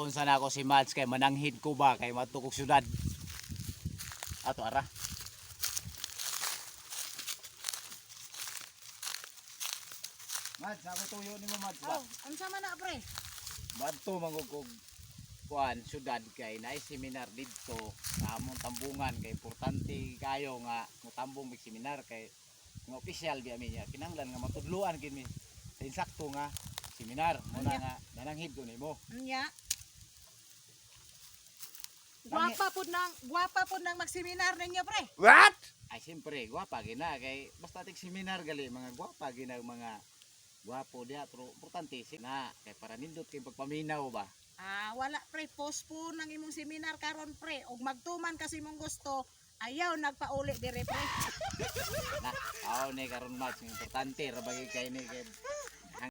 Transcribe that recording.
Tuon sana ako si Mads kay mananghid ko ba kay matukog syudad. Ato ara. Mads, ako tuyo nimo Mads ba? Oh, unsa man na pre? Badto mangugog kuan syudad kay naay seminar didto sa among tambungan kay importante kayo nga motambong mig seminar kay nga opisyal bi amin niya kinahanglan nga matudloan gid mi sa insakto nga seminar mo na nga nananghid ko nimo. Nya. Gwapa pud nang magseminar ninyo pre. What? Ay siyempre gwapa gina kay basta tig seminar gali mga gwapa gina mga gwapo dia pero importante na kay para nindot kay pagpaminaw ba. Ah, wala pre, postpone nang imong seminar karon pre. Og magtuman kasi mong gusto, ayaw nagpauli dire pre. Na aw ni karon match importante ra bagay kay ni kay